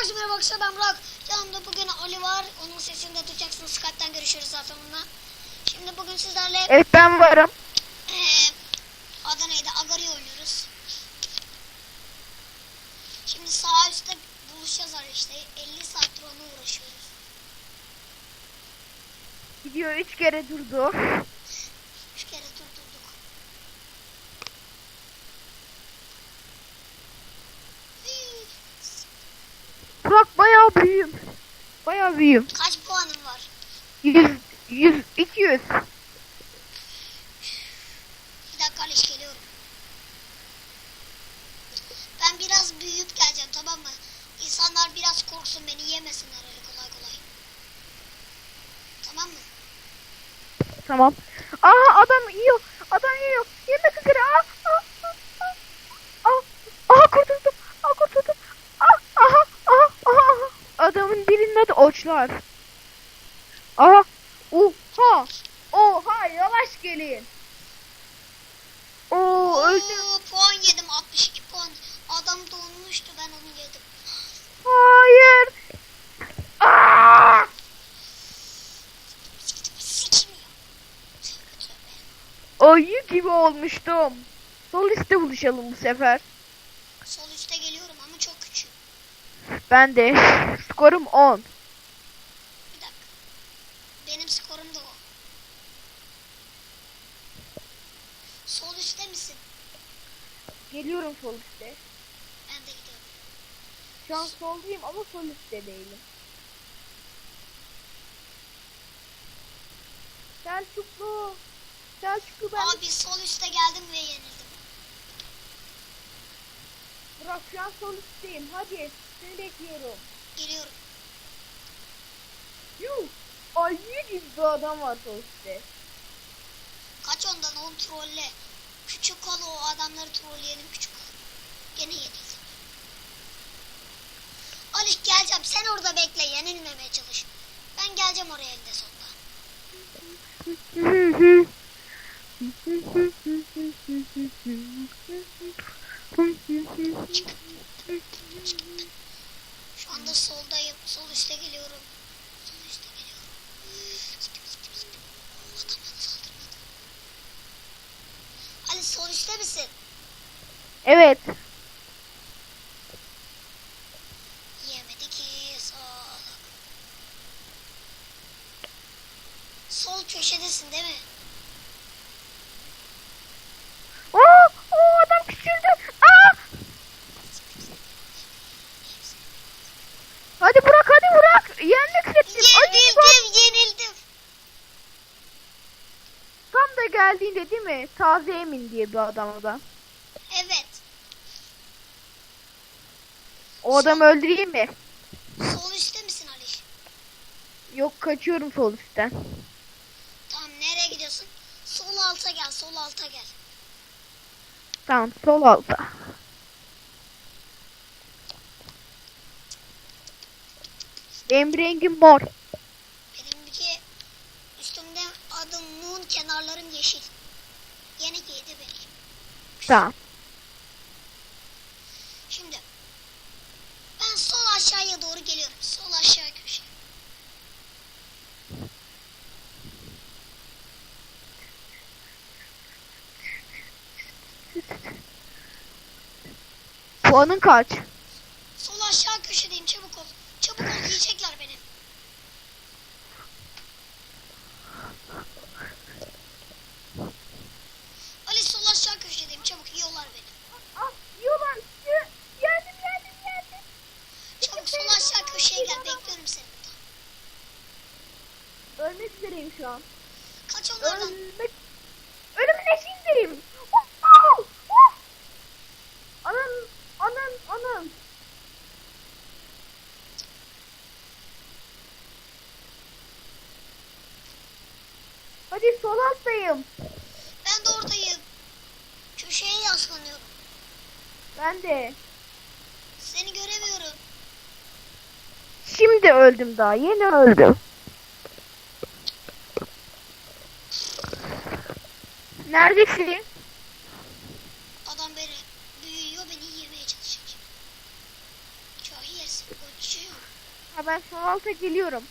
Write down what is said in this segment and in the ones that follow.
Herkese merhaba arkadaşlar, ben Burak. Yanımda bugün Ali var. Onun sesini de duyacaksınız. Skype'ten görüşürüz zaten onunla. Şimdi bugün sizlerle Evet, ben varım. adı neydi? Agari oynuyoruz. Şimdi sağ üstte buluşacağız işte. 50 saattir onunla uğraşıyoruz. Video 3 kere durdu. 3 kere durdurduk. Burak bayağı büyüğüm. Bayağı büyüğüm. Kaç puanın var? 100, 200. Bir dakika Aliş, geliyorum. Ben biraz büyüyüp geleceğim, tamam mı? İnsanlar biraz korksun, beni yemesinler öyle kolay kolay. Tamam mı? Tamam. Aha, adam yiyor. Adam yiyor. Yemek üzere. Aha, kurtuldum. Aha, kurtuldum. Aha. Adamın dilinin adı Oçlar. Aha. Oha, yavaş gelin. Öldüm. Puan yedim, 62 puan. Adam donmuştu, ben onu yedim. Hayır. Sikimiyor. Ayı gibi olmuştum. Sol üstte buluşalım bu sefer. Sol üste geliyorum ama çok küçük. Ben de. Skorum 10. Bir dakika. Benim skorum da o. Sol üstte misin? Geliyorum sol üstte. Ben de gidiyorum. Şu an soldayım ama sol üstte değilim. Selçuklu ben. Abi sol üste geldim ve yenildim. Burak, şu an sol üstteyim. Hadi seni bekliyorum. Geliyorum. Yuh. Ayı gibi bir adam var sol üstte. Kaç ondan 10 trolle. Küçük kolu, o adamları trolleyelim, küçük kolu. Gene yenildim. Ali geleceğim, sen orada bekle, yenilmemeye çalış. Ben geleceğim oraya eninde sonunda. Şu anda soldayım. Sol üste geliyorum. Sol üste geliyorum. Adam bana saldırmadı. Ali sol üstte misin? Evet. Yemedi ki salak. Sol köşedesin değil mi? Adam küçüldü. Hadi Burak. Yenmek üzeresin. Yenildim. Tam da geldiğinde değil mi? Taze Emin diye bir adam o da. Evet. O adamı öldüreyim mi? Sol üstte misin Ali? Yok, kaçıyorum sol üstten. Tamam, nereye gidiyorsun? Sol alta gel, sol alta gel. Tamam, sol alta. Benim rengim mor. Benimki üstümde adım Moon, kenarlarım yeşil. Yeni giydi beni. Tamam. Şimdi ben sol aşağıya doğru geliyorum. Sol aşağı köşe. Puanın kaç? Sol aşağı köşedeyim, çabuk ol. Çabuk ol, yiyecekler beni. Ali sol aşağı köşedeyim, çabuk, yiyorlar beni. Yiyorlar. Yendim. Çabuk sol aşağı köşeye gel, bekliyorum seni. Ölmek üzereyim şu an. Kaç onlardan. Ölümün eşiğindeyim. Anam. Hadi sol alttayım. Ben de oradayım. Köşeye yaslanıyorum. Ben de. Seni göremiyorum. Şimdi öldüm daha. Yeni öldüm. Neredesin? Adam beni büyüyor, beni yemeye çalışacak. Çok yersin koç. Ben sol alta geliyorum.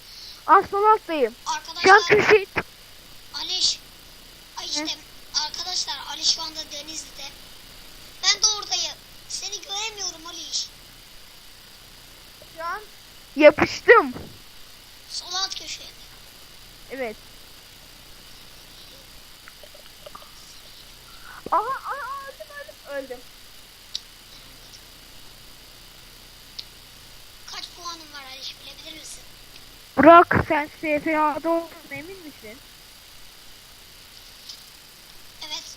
Ah, sol alttayım. Şu an Arkadaşlar köşeyi... Aliş. Ay işte arkadaşlar Ali şu anda Denizli'de. Ben de oradayım. Seni göremiyorum Aliş. Şu an yapıştım. Sol alt köşeye mi? Evet. Aha, öldüm. Kaç puanın var Aliş bilebilir misin? Burak, sen SFA'da olduğuna emin misin? Evet.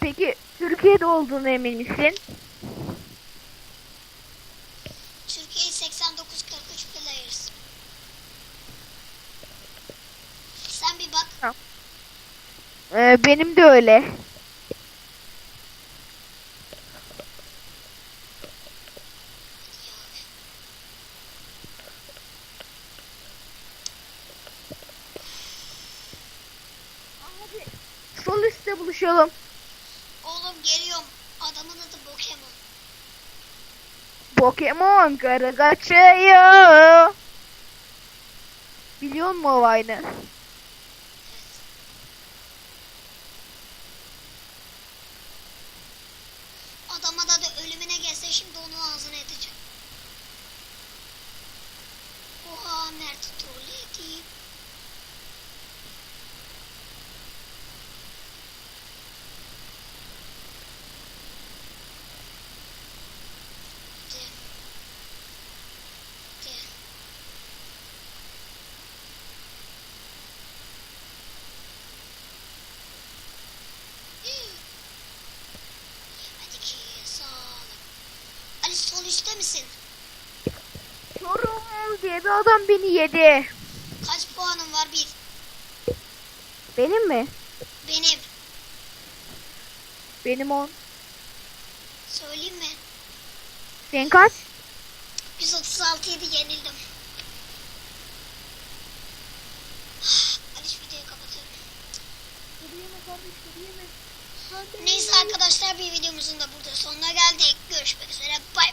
Peki Türkiye'de olduğuna emin misin? Türkiye 89-43 players. Sen bir bak. Benim de öyle. Hadi sol üstte buluşalım. Oğlum geliyorum. Adamın adı Pokemon. Pokemon karı kaçıyor. Biliyor musun o oyunu? Adama da ölümüne gelse şimdi onun ağzını edeceğim. Oha Mert'i trolledi. De. De. Hadi ki sağ ol. Ali sol üstte misin? Çorum diye bir adam beni yedi. Kaç puanın var bir? Benim mi? Benim. Benim 10. Söyleyeyim mi? Senin kaç? 136 idi yenildim. Ali şu videoyu kapatıyorum. Neyse arkadaşlar bir videomuzun da burada sonuna geldik. Görüşmek üzere. Bay bay.